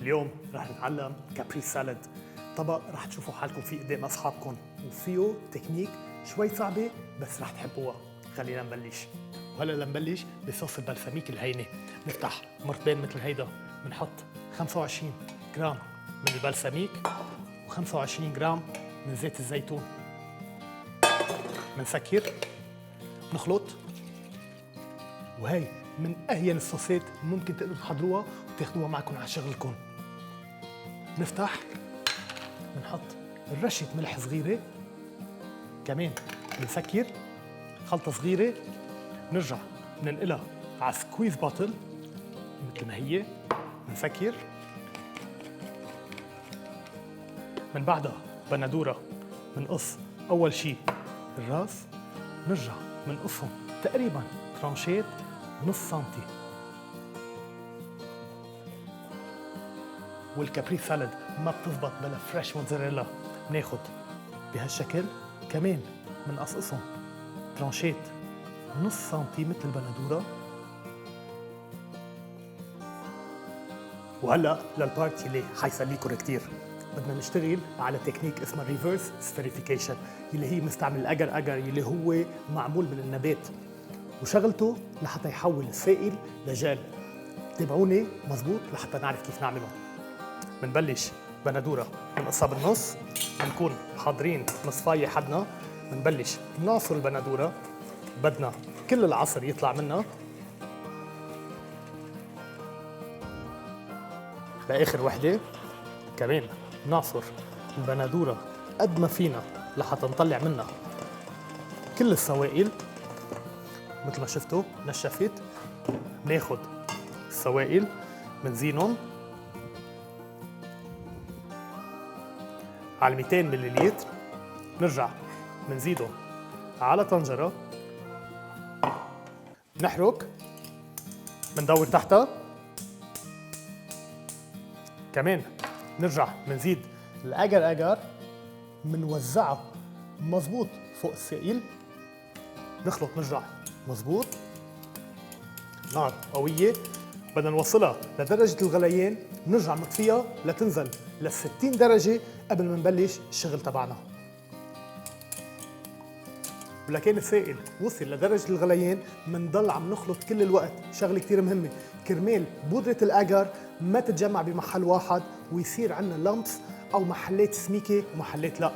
اليوم رح نتعلم كابري سالاد، طبق رح تشوفوا حالكم فيه قدام أصحابكم وفيه تكنيك شوي صعبة بس رح تحبوها. خلينا نبلش. وهلا لنبلش بصوص البلسميك الهينة. نفتح مرتبين مثل هيدا، بنحط 25 جرام من البلسميك و25 جرام من زيت الزيتون. بنسكر، بنخلط، وهي من أهين الصوصات ممكن تقدروا تحضروها وتاخدوها معكم على شغلكم. نفتح، بنحط رشة ملح صغيرة، كمان بنسكر خلطة صغيرة، بنرجع بننقلها على سكويز باتل مثل ما هي، بنسكر، من بعدها بندورة بنقص أول شي الراس، بنرجع بنقصهم تقريبا ترانشات نص سنتي. والكابري سالاد ما بتزبط بلا فريش موتزاريلا، بناخد بهالشكل، كمان بنقصقصهم ترانشات نص سنتي مثل البندورة. وهلا للبارت اللي حيسليكم كتير، بدنا نشتغل على تكنيك اسمها ريفرس سفيريفيكيشن، اللي هي بنستعمل الاجر اجر اللي هو معمول من النبات، وشغلته لحتى يحول السائل لجل. تابعوني مزبوط لحتى نعرف كيف نعمله. بنبلش بندورة بنقصها بالنص، بنكون حاضرين مصفاية حدنا، بنبلش نعصر البندورة، بدنا كل العصر يطلع منها لآخر وحدة. كمان نعصر البندورة قد ما فينا لحتى نطلع منها كل السوائل. مثل ما شفتوا نشفت، بناخد السوائل بنزينهم على 200 ملليلتر، نرجع بنزيدهم على طنجرة، بنحرك، بندور تحتها، كمان نرجع بنزيد الأجر أجر، بنوزعها مظبوط فوق السائل، نخلط نرجع مظبوط، نار قوية، بدنا نوصلها لدرجة الغليان، نرجع نطفيها لتنزل ل 60 درجة قبل ما نبلش الشغل تبعنا. ولكن السائل وصل لدرجة الغليان بنضل عم نخلط كل الوقت. شغلة كتير مهمة كرمال بودرة الأجر ما تتجمع بمحل واحد ويصير عندنا لمس أو محلات سميكة ومحلات لا.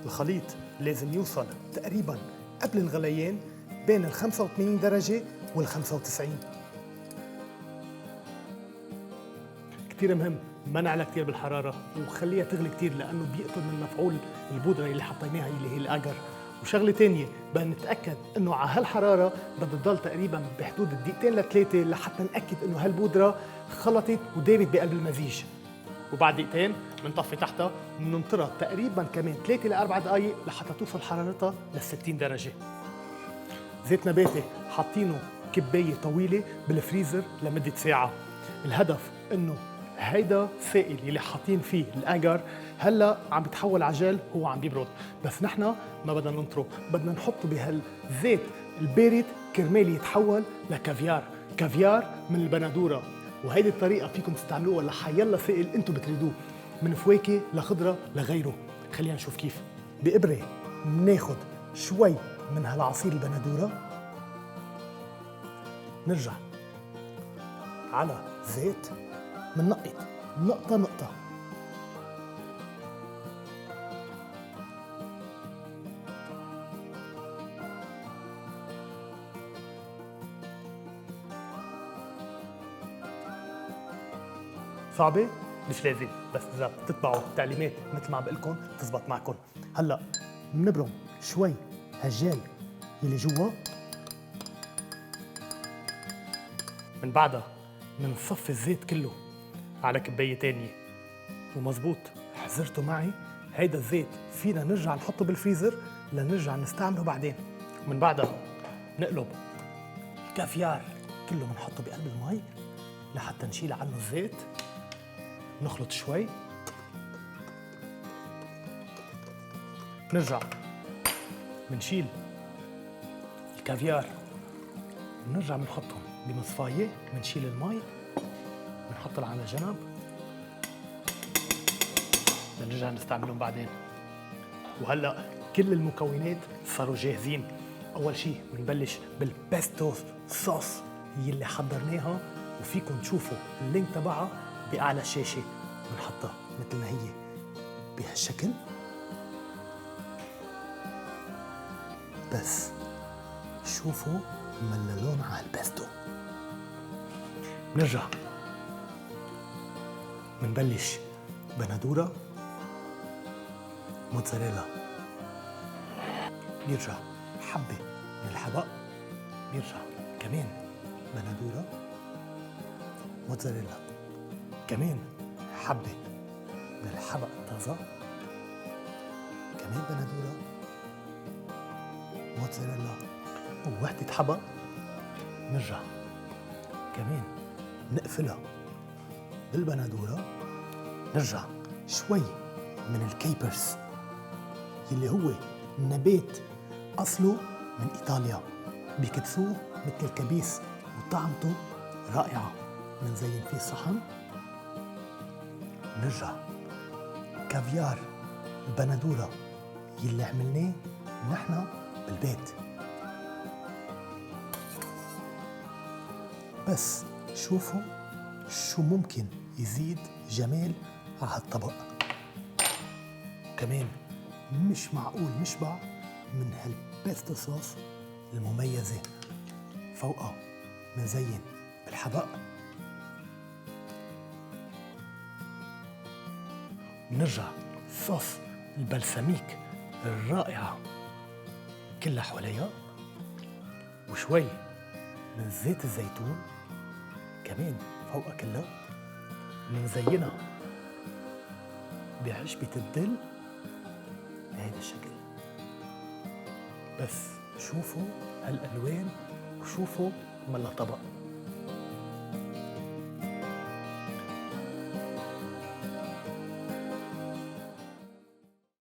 الخليط لازم يوصل تقريبا قبل الغليان بين ال 85 درجة وال 95. كتير مهم ما نعلى كتير بالحرارة وخليها تغلي كتير، لأنه بيقتل من مفعول البودرة اللي حطيناها اللي هي الأجر. وشغلة تانية بدنا نتأكد إنه على هالحرارة بدها تضل تقريبا بحدود الدقيقتين لثلاثة لحتى نأكد إنه هالبودرة خلطت ودابت بقلب المزيج. وبعد دقيقتين بنطفي تحتها وبننطرها تقريبا كمان 3 ل 4 دقائق لحتى توصل حرارتها ل 60 درجة. زيت نباتي حاطينه كباية طويلة بالفريزر لمدة ساعة. الهدف إنه هيدا السائل اللي حاطين فيه الأجر هلا عم بيتحول على جل، هو عم بيبرد، بس نحن ما بدنا ننطره، بدنا نحطه بهالزيت البارد كرمال يتحول لكافيار، كافيار من البندورة. وهيدي الطريقة فيكم تستعملوها لحيلا سائل انتم بتريدوه، من فواكه لخضرة لغيره. خلينا نشوف كيف. بإبرة بناخد شوي من هالعصير البندورة، نرجع على زيت مننقط نقطة نقطة، صعبة؟ مش لازم، بس إذا بتتبعوا التعليمات مثل ما عم بقلكم تزبط معكم. هلا بنبرم شوي هالجيل اللي جوا، من بعدها بنصفي الزيت كله على كباية تانية. ومزبوط حذرتوا معي، هيدا الزيت فينا نرجع نحطه بالفريزر لنرجع نستعمله بعدين. ومن بعدها نقلب الكافيار كله بنحطه بقلب المي لحتى نشيل عنه الزيت، نخلط شوي، نرجع بنشيل الكافيار، بنرجع بنحطهم بمصفاية، بنشيل المي، بنحطها على جنب، بدنا نرجع نستعملهم بعدين. وهلا كل المكونات صاروا جاهزين. اول شيء بنبلش بالبيستو صوص يلي حضرناها، وفيكم تشوفوا اللينك تبعها باعلى الشاشه. بنحطها مثل ما هي بهالشكل، بس شوفوا مللون على البيستو. بنرجع بنبلش بندورة موتزاريلا، بيرجع حبة من الحبق، بيرجع كمان بندورة موتزاريلا، كمان حبة من الحبق الطازة، كمان بندورة موتزاريلا ووحدة حبق. نرجع كمان نقفلها بالبندورة، نرجع شوي من الكيبرز يلي هو نبات أصله من إيطاليا، بيكبسوه مثل الكبيس وطعمته رائعة. منزين فيه صحن. نرجع كافيار البندورة يلي عملناه نحن بالبيت. بس شوفوا شو ممكن يزيد جمال على هالطبق. كمان مش معقول نشبع من هالبيستو صوص المميزة. فوقها منزين بالحبق. بنرجع صوص البلسميك الرائعة كلها حواليها، وشوي من زيت الزيتون كمان فوقها كلها. منزينها بعشبة الدل بهيدا الشكل. بس شوفوا هالألوان وشوفوا ملا طبق.